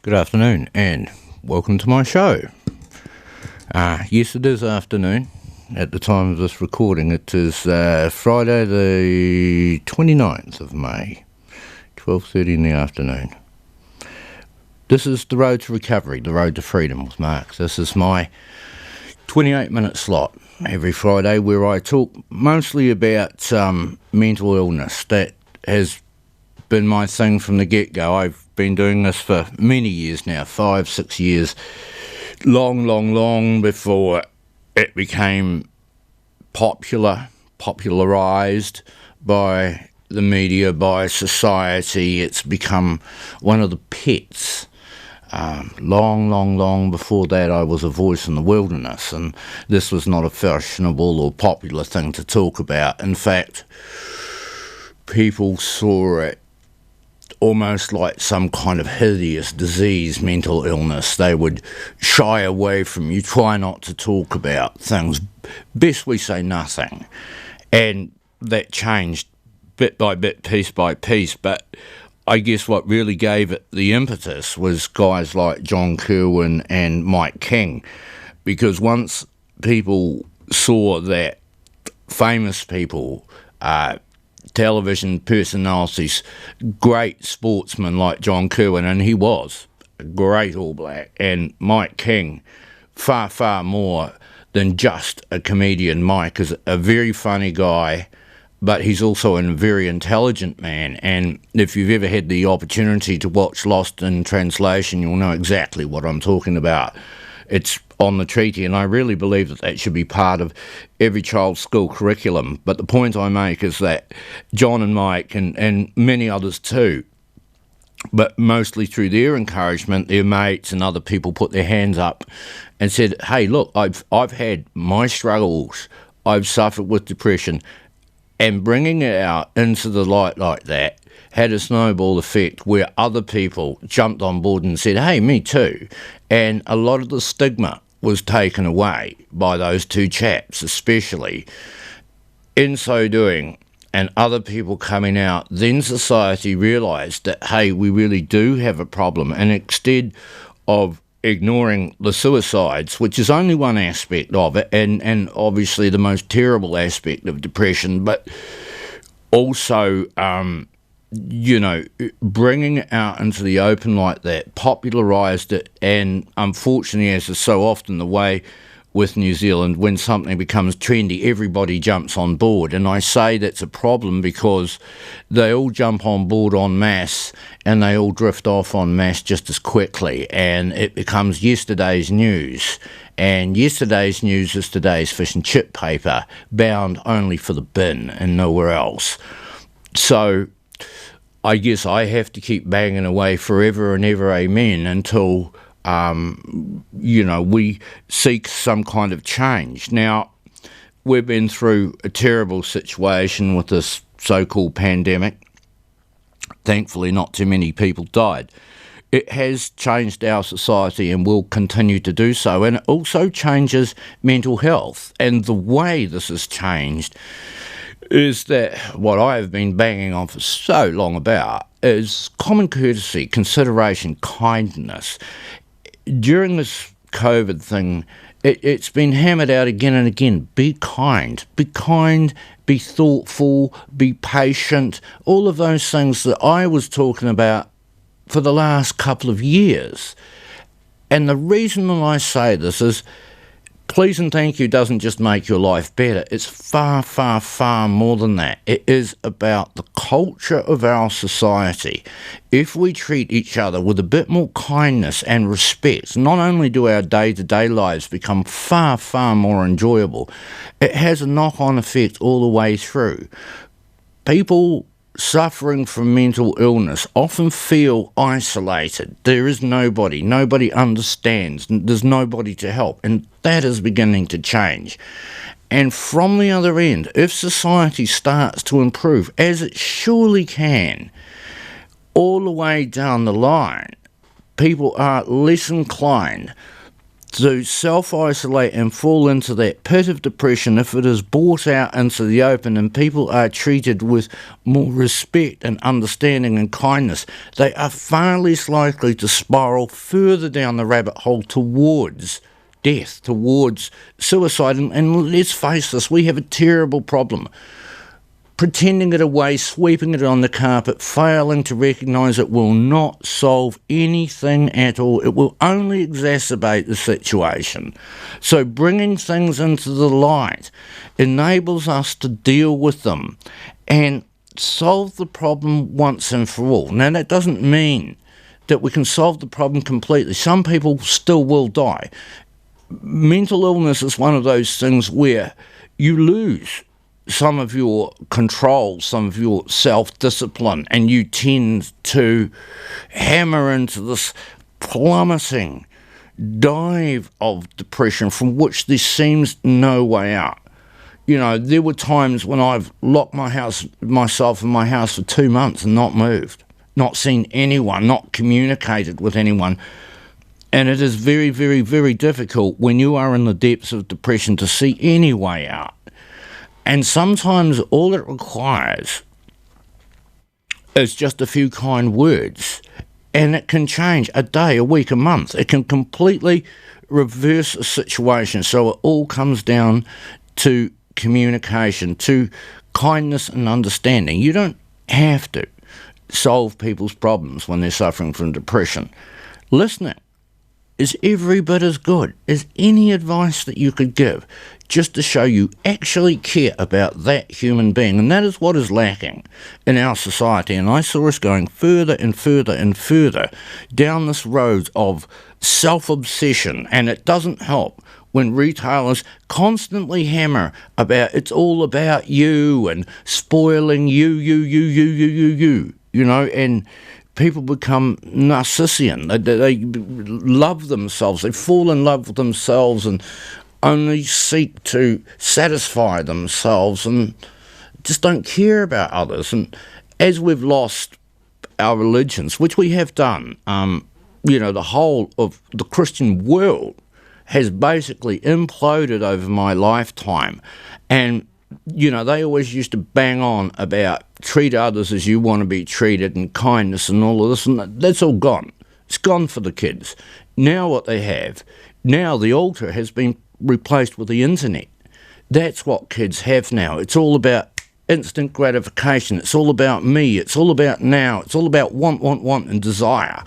Good afternoon and welcome to my show. Yes, it is afternoon. At the time of this recording, it is Friday the 29th of May, 12:30 in the afternoon. This is The Road to Recovery, The Road to Freedom with Mark. This is my 28-minute slot every Friday where I talk mostly about mental illness. That has been my thing from the get-go. I've been doing this for many years now, 5, 6 years, long before it became popularised by the media, by society. It's become one of the pets. Long before that, I was a voice in the wilderness, and this was not a fashionable or popular thing to talk about. In fact, people saw it almost like some kind of hideous disease, mental illness. They would shy away from you, try not to talk about things. Best we say nothing. And that changed bit by bit, piece by piece, but I guess what really gave it the impetus was guys like John Kirwan and Mike King, because once people saw that famous people, television personalities, great sportsmen like John Kirwan, and he was a great All Black, and Mike King, far more than just a comedian. Mike is a very funny guy, but he's also a very intelligent man, and if you've ever had the opportunity to watch Lost in Translation, you'll know exactly what I'm talking about. It's on the treaty, and I really believe that should be part of every child's school curriculum. But the point I make is that John and Mike, and many others too, but mostly through their encouragement, their mates and other people put their hands up and said, hey, look, I've had my struggles, I've suffered with depression, and bringing it out into the light like that had a snowball effect where other people jumped on board and said, hey, me too. And a lot of the stigma was taken away by those two chaps, especially. In so doing, and other people coming out, then society realised that, hey, we really do have a problem. And instead of ignoring the suicides, which is only one aspect of it, and obviously the most terrible aspect of depression, but also bringing it out into the open like that, popularised it, and unfortunately, as is so often the way with New Zealand, when something becomes trendy, everybody jumps on board. And I say that's a problem because they all jump on board en masse and they all drift off en masse just as quickly, and it becomes yesterday's news. And yesterday's news is today's fish and chip paper, bound only for the bin and nowhere else. So I guess I have to keep banging away forever and ever, amen, until we seek some kind of change. Now, we've been through a terrible situation with this so-called pandemic. Thankfully, not too many people died. It has changed our society and will continue to do so, and it also changes mental health. And the way this has changed is that what I have been banging on for so long about is common courtesy, consideration, kindness. During this COVID thing, it's been hammered out again and again. Be kind, be thoughtful, be patient, all of those things that I was talking about for the last couple of years. And the reason that I say this is, please and thank you doesn't just make your life better. It's far more than that. It is about the culture of our society. If we treat each other with a bit more kindness and respect, not only do our day-to-day lives become far more enjoyable, it has a knock-on effect all the way through. People suffering from mental illness often feel isolated. There is nobody understands, there's nobody to help, and that is beginning to change. And from the other end, if society starts to improve, as it surely can, all the way down the line, people are less inclined to self-isolate and fall into that pit of depression if it is brought out into the open and people are treated with more respect and understanding and kindness, they are far less likely to spiral further down the rabbit hole towards death, towards suicide. And let's face this, we have a terrible problem. Pretending it away, sweeping it on the carpet, failing to recognise it will not solve anything at all. It will only exacerbate the situation. So bringing things into the light enables us to deal with them and solve the problem once and for all. Now, that doesn't mean that we can solve the problem completely. Some people still will die. Mental illness is one of those things where you lose some of your control, some of your self-discipline, and you tend to hammer into this plummeting dive of depression from which there seems no way out. You know, there were times when I've locked myself in my house for 2 months and not moved, not seen anyone, not communicated with anyone. And it is very, very, very difficult when you are in the depths of depression to see any way out. And sometimes all it requires is just a few kind words, and it can change a day, a week, a month. It can completely reverse a situation. So it all comes down to communication, to kindness and understanding. You don't have to solve people's problems when they're suffering from depression. Listening is every bit as good as any advice that you could give, just to show you actually care about that human being. And that is what is lacking in our society. And I saw us going further and further and further down this road of self-obsession. And it doesn't help when retailers constantly hammer about it's all about you and spoiling you, you know, and people become Narcissian. They love themselves. They fall in love with themselves and only seek to satisfy themselves and just don't care about others. And as we've lost our religions, which we have done, you know, the whole of the Christian world has basically imploded over my lifetime. And, you know, they always used to bang on about treat others as you want to be treated and kindness and all of this, and that's all gone. It's gone for the kids. Now what they have, now the altar has been replaced with the internet. That's what kids have now. It's all about instant gratification. It's all about me. It's all about now. It's all about want, and desire.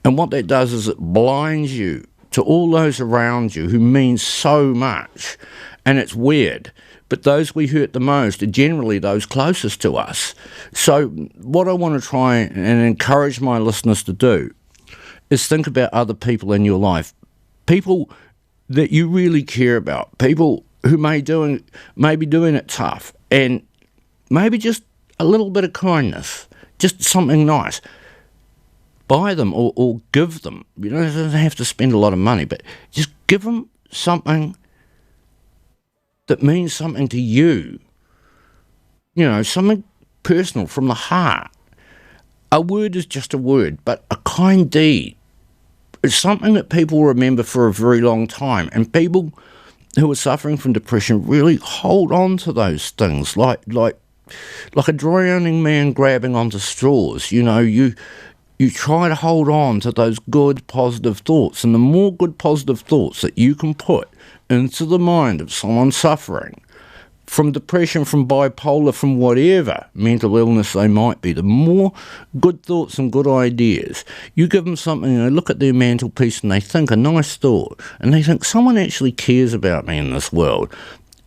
And what that does is it blinds you to all those around you who mean so much. And it's weird, but those we hurt the most are generally those closest to us. So what I want to try and encourage my listeners to do is think about other people in your life, people that you really care about, people who may be doing it tough, and maybe just a little bit of kindness, just something nice. Buy them or give them. You don't have to spend a lot of money, but just give them something that means something to you. You know, something personal from the heart. A word is just a word, but a kind deed is something that people remember for a very long time. And people who are suffering from depression really hold on to those things, like a drowning man grabbing onto straws. You know, you try to hold on to those good, positive thoughts. And the more good, positive thoughts that you can put into the mind of someone suffering from depression, from bipolar, from whatever mental illness they might be, the more good thoughts and good ideas you give them something, and they look at their mantelpiece and they think a nice thought, and they think someone actually cares about me in this world.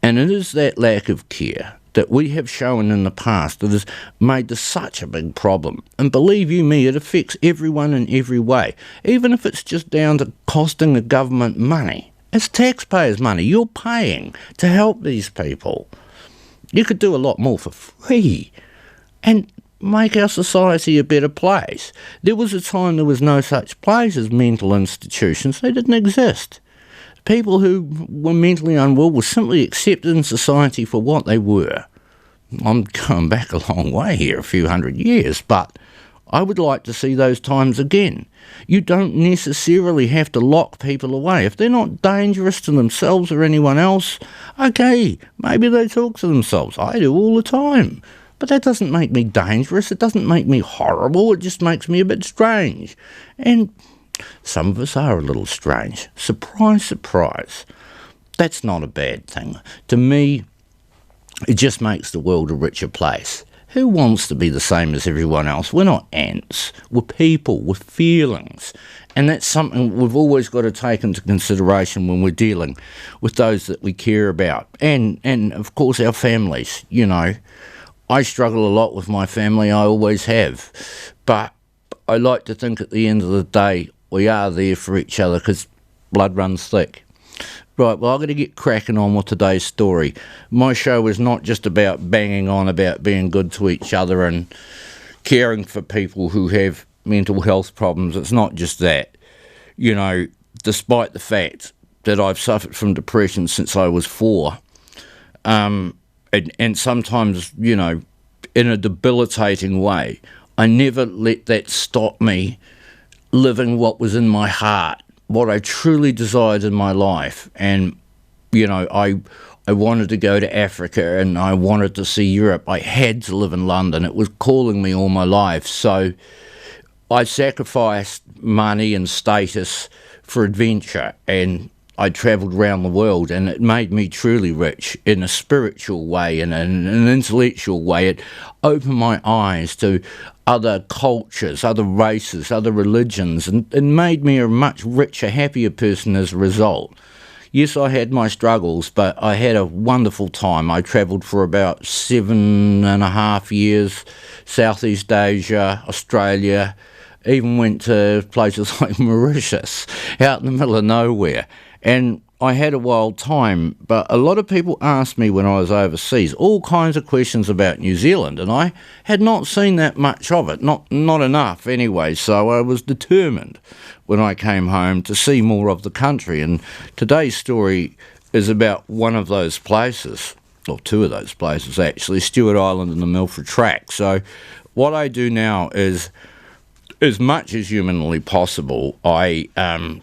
And it is that lack of care that we have shown in the past that has made this such a big problem. And believe you me, it affects everyone in every way, even if it's just down to costing the government money. It's taxpayers' money you're paying to help these people. You could do a lot more for free and make our society a better place. There was a time there was no such place as mental institutions. They didn't exist. People who were mentally unwell were simply accepted in society for what they were. I'm going back a long way here, a few hundred years, but I would like to see those times again. You don't necessarily have to lock people away. If they're not dangerous to themselves or anyone else, okay, maybe they talk to themselves. I do all the time. But that doesn't make me dangerous. It doesn't make me horrible. It just makes me a bit strange. And some of us are a little strange. Surprise, surprise. That's not a bad thing. To me, it just makes the world a richer place. Who wants to be the same as everyone else? We're not ants. We're people with feelings. And that's something we've always got to take into consideration when we're dealing with those that we care about. And of course, our families, you know. I struggle a lot with my family. I always have. But I like to think at the end of the day, we are there for each other because blood runs thick. Right, well, I've got to get cracking on with today's story. My show is not just about banging on about being good to each other and caring for people who have mental health problems. It's not just that. You know, despite the fact that I've suffered from depression since I was 4, and sometimes, you know, in a debilitating way, I never let that stop me living what was in my heart, what I truly desired in my life. And, you know, I wanted to go to Africa and I wanted to see Europe. I had to live in London. It was calling me all my life. So I sacrificed money and status for adventure, and I travelled around the world, and it made me truly rich in a spiritual way and an intellectual way. It opened my eyes to other cultures, other races, other religions, and made me a much richer, happier person as a result. Yes, I had my struggles, but I had a wonderful time. I travelled for about 7.5 years, Southeast Asia, Australia, even went to places like Mauritius, out in the middle of nowhere. And I had a wild time, but a lot of people asked me when I was overseas all kinds of questions about New Zealand, and I had not seen that much of it, not enough anyway, so I was determined when I came home to see more of the country. And today's story is about one of those places, or two of those places actually, Stewart Island and the Milford Track. So what I do now is, as much as humanly possible, I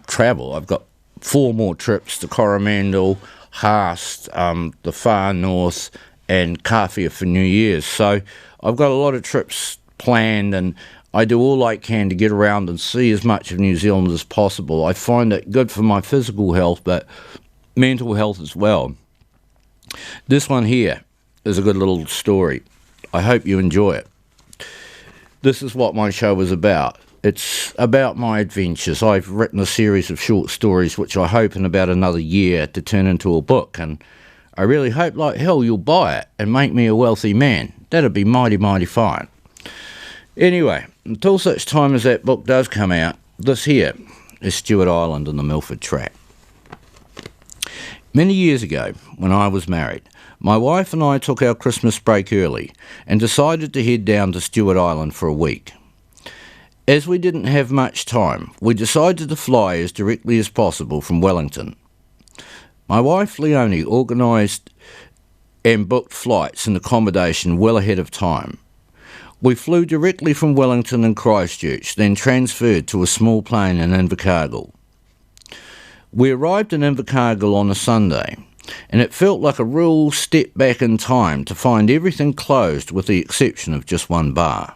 travel. I've got 4 more trips to Coromandel, Haast, the far north, and Kawhia for New Year's. So I've got a lot of trips planned, and I do all I can to get around and see as much of New Zealand as possible. I find it good for my physical health, but mental health as well. This one here is a good little story. I hope you enjoy it. This is what my show is about. It's about my adventures. I've written a series of short stories which I hope in about another year to turn into a book, and I really hope like hell you'll buy it and make me a wealthy man. That'd be mighty, mighty fine. Anyway, until such time as that book does come out, this here is Stewart Island and the Milford Track. Many years ago, when I was married, my wife and I took our Christmas break early and decided to head down to Stewart Island for a week. As we didn't have much time, we decided to fly as directly as possible from Wellington. My wife Leonie organised and booked flights and accommodation well ahead of time. We flew directly from Wellington and Christchurch, then transferred to a small plane in Invercargill. We arrived in Invercargill on a Sunday, and it felt like a real step back in time to find everything closed with the exception of just one bar.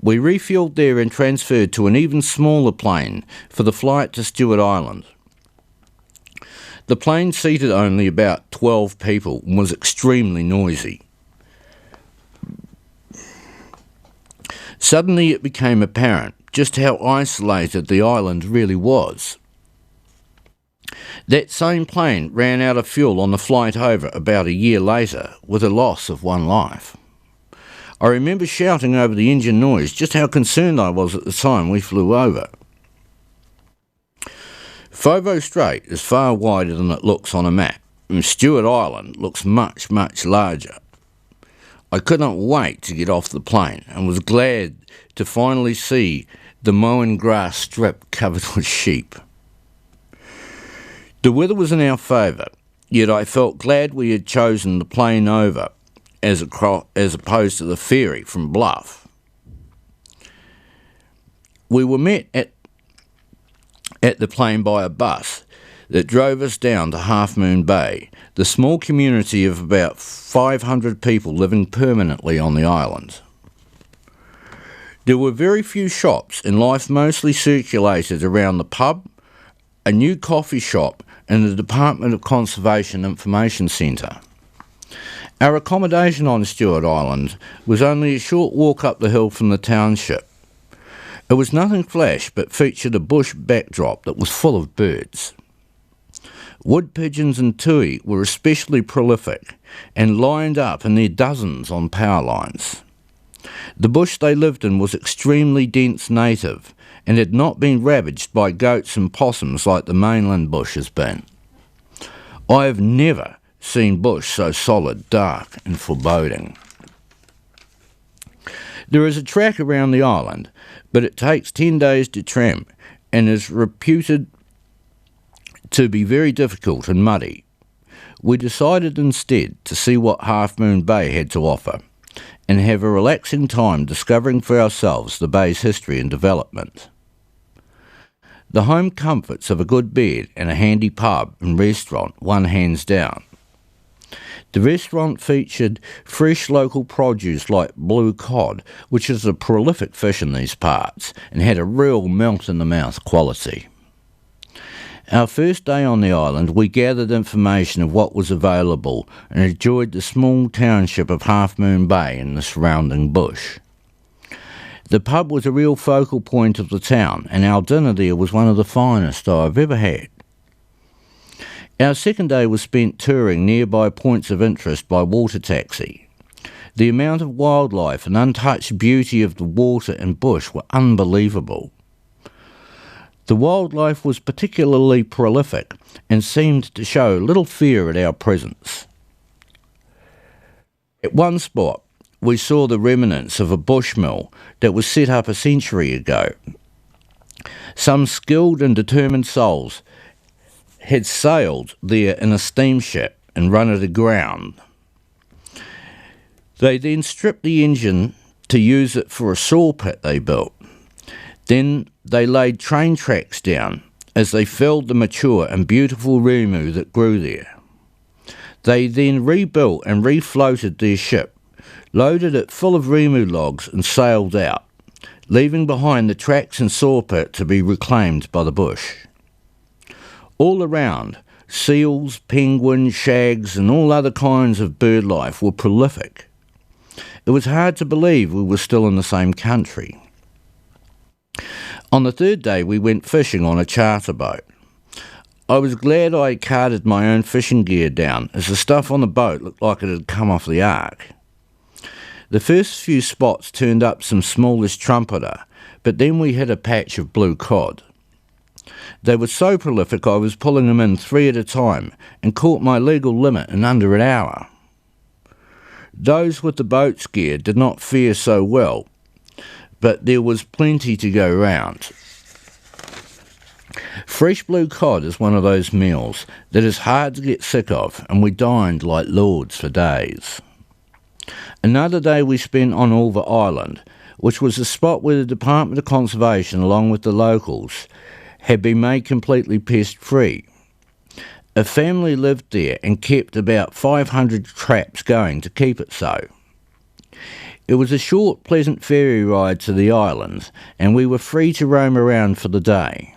We refuelled there and transferred to an even smaller plane for the flight to Stewart Island. The plane seated only about 12 people and was extremely noisy. Suddenly it became apparent just how isolated the island really was. That same plane ran out of fuel on the flight over about a year later with a loss of 1 life. I remember shouting over the engine noise just how concerned I was at the time we flew over. Foveaux Strait is far wider than it looks on a map, and Stewart Island looks much, much larger. I could not wait to get off the plane and was glad to finally see the mown grass strip covered with sheep. The weather was in our favour, yet I felt glad we had chosen the plane over as opposed to the ferry from Bluff. We were met at the plane by a bus that drove us down to Half Moon Bay, the small community of about 500 people living permanently on the island. There were very few shops, and life mostly circulated around the pub, a new coffee shop, and the Department of Conservation Information Centre. Our accommodation on Stewart Island was only a short walk up the hill from the township. It was nothing flash, but featured a bush backdrop that was full of birds. Wood pigeons and tui were especially prolific and lined up in their dozens on power lines. The bush they lived in was extremely dense native and had not been ravaged by goats and possums like the mainland bush has been. I have never seen bush so solid, dark and foreboding. There is a track around the island, but it takes 10 days to tramp and is reputed to be very difficult and muddy. We decided instead to see what Half Moon Bay had to offer and have a relaxing time discovering for ourselves the bay's history and development. The home comforts of a good bed and a handy pub and restaurant won hands down. The restaurant featured fresh local produce like blue cod, which is a prolific fish in these parts, and had a real melt-in-the-mouth quality. Our first day on the island, we gathered information of what was available and enjoyed the small township of Half Moon Bay and the surrounding bush. The pub was a real focal point of the town, and our dinner there was one of the finest I've ever had. Our second day was spent touring nearby points of interest by water taxi. The amount of wildlife and untouched beauty of the water and bush were unbelievable. The wildlife was particularly prolific and seemed to show little fear at our presence. At one spot, we saw the remnants of a bush mill that was set up a century ago. Some skilled and determined souls had sailed there in a steamship and run it aground. They then stripped the engine to use it for a saw pit they built. Then they laid train tracks down as they felled the mature and beautiful rimu that grew there. They then rebuilt and refloated their ship, loaded it full of rimu logs and sailed out, leaving behind the tracks and saw pit to be reclaimed by the bush. All around, seals, penguins, shags and all other kinds of bird life were prolific. It was hard to believe we were still in the same country. On the third day we went fishing on a charter boat. I was glad I had carted my own fishing gear down, as the stuff on the boat looked like it had come off the ark. The first few spots turned up some smallish trumpeter, but then we hit a patch of blue cod. They were so prolific I was pulling them in 3 at a time and caught my legal limit in under an hour. Those with the boat's gear did not fare so well, but there was plenty to go round. Fresh blue cod is one of those meals that is hard to get sick of, and we dined like lords for days. Another day we spent on Ulva Island, which was a spot where the Department of Conservation, along with the locals, had been made completely pest-free. A family lived there and kept about 500 traps going to keep it so. It was a short, pleasant ferry ride to the islands, and we were free to roam around for the day.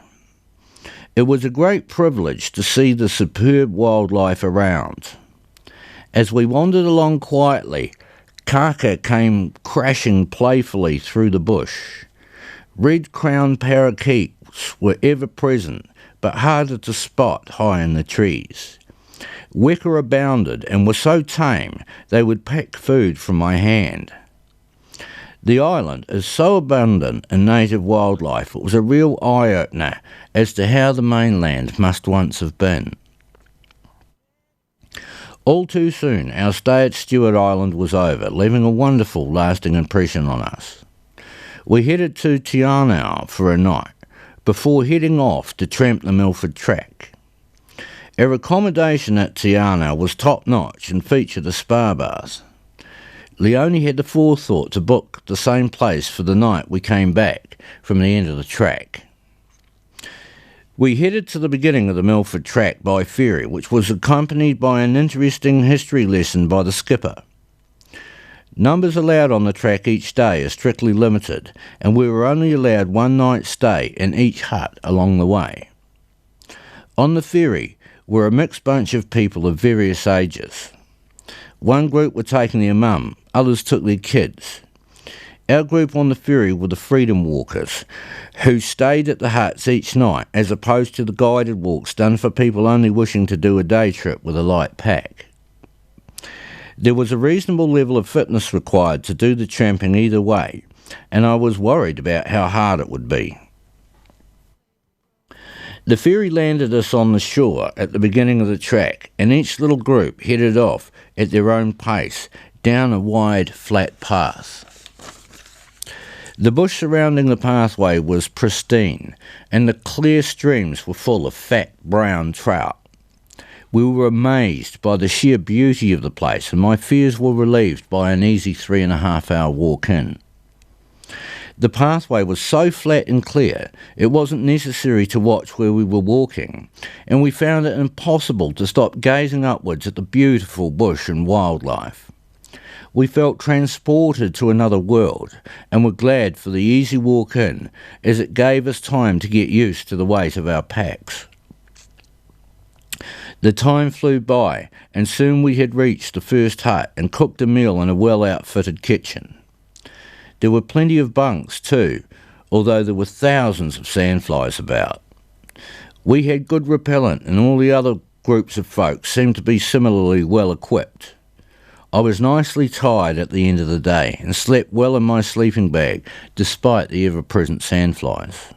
It was a great privilege to see the superb wildlife around. As we wandered along quietly, kaka came crashing playfully through the bush. Red-crowned parakeets were ever present, but harder to spot high in the trees. Weka abounded and were so tame they would peck food from my hand. The island is so abundant in native wildlife, it was a real eye-opener as to how the mainland must once have been. All too soon, our stay at Stewart Island was over, leaving a wonderful, lasting impression on us. We headed to Te Anau for a night, before heading off to tramp the Milford Track. Our accommodation at Te Anau was top-notch and featured a spa bath. Leone had the forethought to book the same place for the night we came back from the end of the track. We headed to the beginning of the Milford track by ferry, which was accompanied by an interesting history lesson by the skipper. Numbers allowed on the track each day are strictly limited, and we were only allowed one night's stay in each hut along the way. On the ferry were a mixed bunch of people of various ages. One group were taking their mum, others took their kids. Our group on the ferry were the Freedom Walkers, who stayed at the huts each night, as opposed to the guided walks done for people only wishing to do a day trip with a light pack. There was a reasonable level of fitness required to do the tramping either way, and I was worried about how hard it would be. The ferry landed us on the shore at the beginning of the track, and each little group headed off at their own pace down a wide, flat path. The bush surrounding the pathway was pristine, and the clear streams were full of fat brown trout. We were amazed by the sheer beauty of the place, and my fears were relieved by an easy 3.5-hour walk in. The pathway was so flat and clear, it wasn't necessary to watch where we were walking, and we found it impossible to stop gazing upwards at the beautiful bush and wildlife. We felt transported to another world, and were glad for the easy walk in, as it gave us time to get used to the weight of our packs. The time flew by, and soon we had reached the first hut and cooked a meal in a well-outfitted kitchen. There were plenty of bunks too, although there were thousands of sandflies about. We had good repellent, and all the other groups of folk seemed to be similarly well equipped. I was nicely tired at the end of the day, and slept well in my sleeping bag, despite the ever-present sandflies.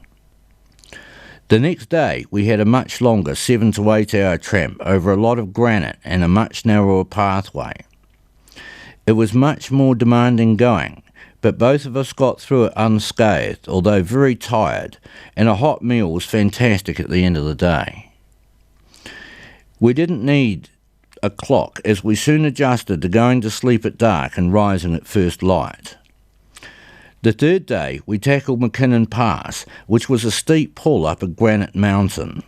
The next day we had a much longer 7 to 8 hour tramp over a lot of granite and a much narrower pathway. It was much more demanding going, but both of us got through it unscathed, although very tired, and a hot meal was fantastic at the end of the day. We didn't need a clock, as we soon adjusted to going to sleep at dark and rising at first light. The third day we tackled McKinnon Pass, which was a steep pull up a granite mountain.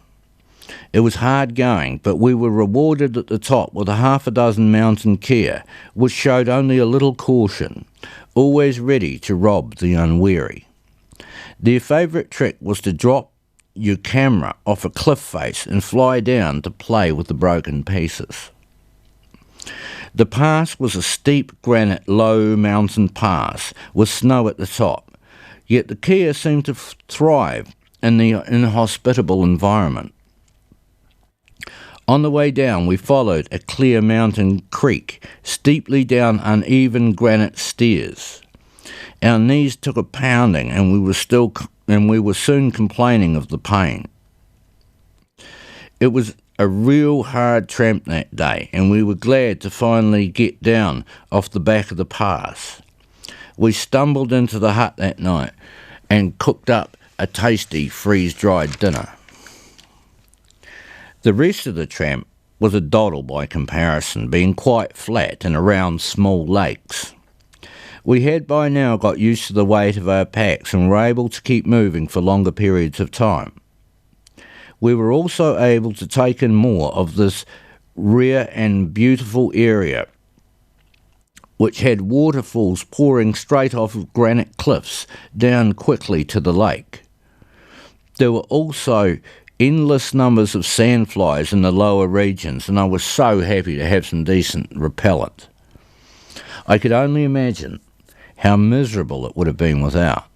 It was hard going, but we were rewarded at the top with a half a dozen mountain kea, which showed only a little caution, always ready to rob the unwary. Their favourite trick was to drop your camera off a cliff face and fly down to play with the broken pieces. The pass was a steep granite low mountain pass with snow at the top, yet the kea seemed to thrive in the inhospitable environment. On the way down we followed a clear mountain creek, steeply down uneven granite stairs. Our knees took a pounding, and we were soon complaining of the pain. It was a real hard tramp that day, and we were glad to finally get down off the back of the pass. We stumbled into the hut that night and cooked up a tasty freeze-dried dinner. The rest of the tramp was a doddle by comparison, being quite flat and around small lakes. We had by now got used to the weight of our packs and were able to keep moving for longer periods of time. We were also able to take in more of this rare and beautiful area, which had waterfalls pouring straight off of granite cliffs down quickly to the lake. There were also endless numbers of sandflies in the lower regions, and I was so happy to have some decent repellent. I could only imagine how miserable it would have been without.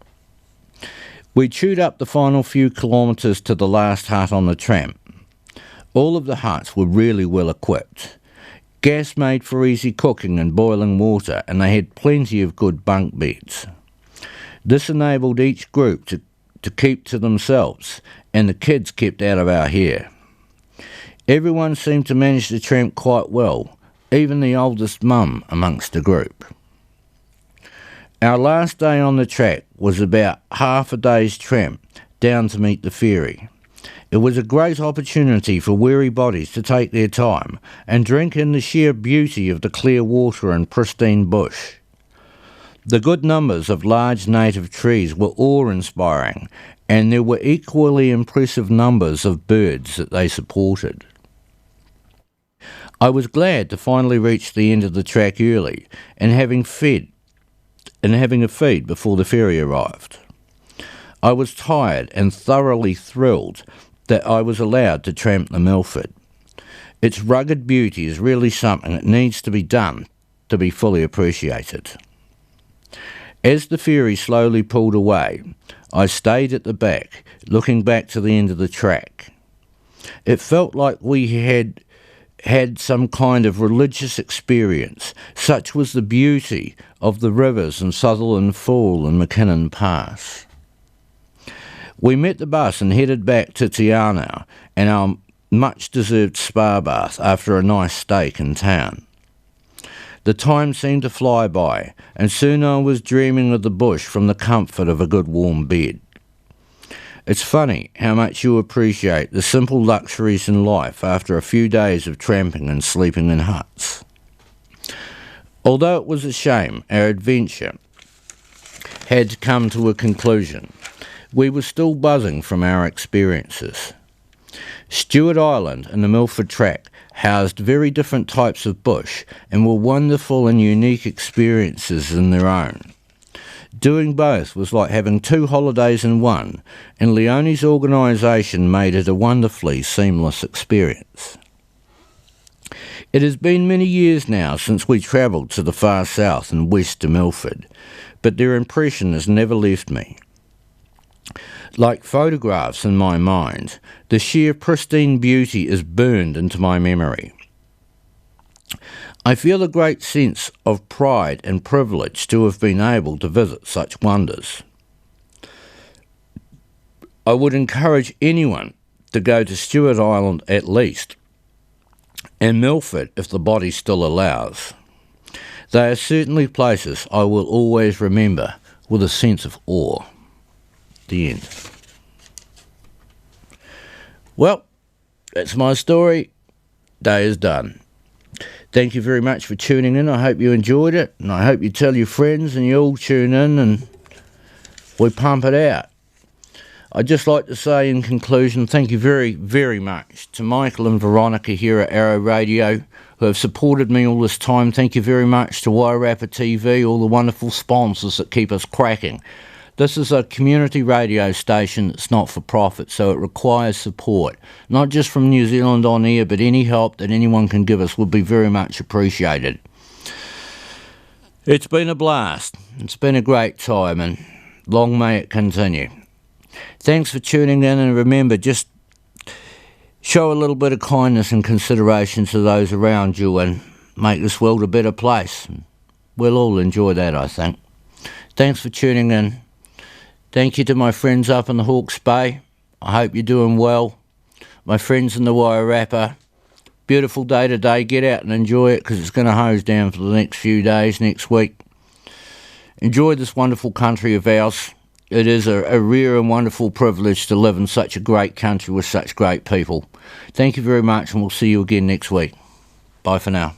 We chewed up the final few kilometres to the last hut on the tramp. All of the huts were really well equipped. Gas made for easy cooking and boiling water, and they had plenty of good bunk beds. This enabled each group to keep to themselves, and the kids kept out of our hair. Everyone seemed to manage the tramp quite well, even the oldest mum amongst the group. Our last day on the track was about half a day's tramp down to meet the ferry. It was a great opportunity for weary bodies to take their time and drink in the sheer beauty of the clear water and pristine bush. The good numbers of large native trees were awe-inspiring, and there were equally impressive numbers of birds that they supported. I was glad to finally reach the end of the track early and having a feed before the ferry arrived. I was tired and thoroughly thrilled that I was allowed to tramp the Milford. Its rugged beauty is really something that needs to be done to be fully appreciated. As the ferry slowly pulled away, I stayed at the back, looking back to the end of the track. It felt like we had some kind of religious experience. Such was the beauty of the rivers in Sutherland Fall and McKinnon Pass. We met the bus and headed back to Te Anau and our much-deserved spa bath after a nice steak in town. The time seemed to fly by, and soon I was dreaming of the bush from the comfort of a good warm bed. It's funny how much you appreciate the simple luxuries in life after a few days of tramping and sleeping in huts. Although it was a shame our adventure had come to a conclusion, we were still buzzing from our experiences. Stewart Island and the Milford Track housed very different types of bush and were wonderful and unique experiences in their own. Doing both was like having two holidays in one, and Leonie's organisation made it a wonderfully seamless experience. It has been many years now since we travelled to the far south and west to Milford, but their impression has never left me. Like photographs in my mind, the sheer pristine beauty is burned into my memory. I feel a great sense of pride and privilege to have been able to visit such wonders. I would encourage anyone to go to Stewart Island at least, and Milford if the body still allows. They are certainly places I will always remember with a sense of awe. The end. Well, that's my story. Day is done. Thank you very much for tuning in. I hope you enjoyed it, and I hope you tell your friends and you all tune in and we pump it out. I'd just like to say in conclusion, thank you very, very much to Michael and Veronica here at Arrow Radio who have supported me all this time. Thank you very much to Wairarapa TV, all the wonderful sponsors that keep us cracking. This is a community radio station that's not for profit, so it requires support, not just from New Zealand On Air, but any help that anyone can give us would be very much appreciated. It's been a blast. It's been a great time, and long may it continue. Thanks for tuning in, and remember, just show a little bit of kindness and consideration to those around you and make this world a better place. We'll all enjoy that, I think. Thanks for tuning in. Thank you to my friends up in the Hawke's Bay. I hope you're doing well. My friends in the Wairarapa, beautiful day today. Get out and enjoy it because it's going to hose down for the next few days, next week. Enjoy this wonderful country of ours. It is a rare and wonderful privilege to live in such a great country with such great people. Thank you very much, and we'll see you again next week. Bye for now.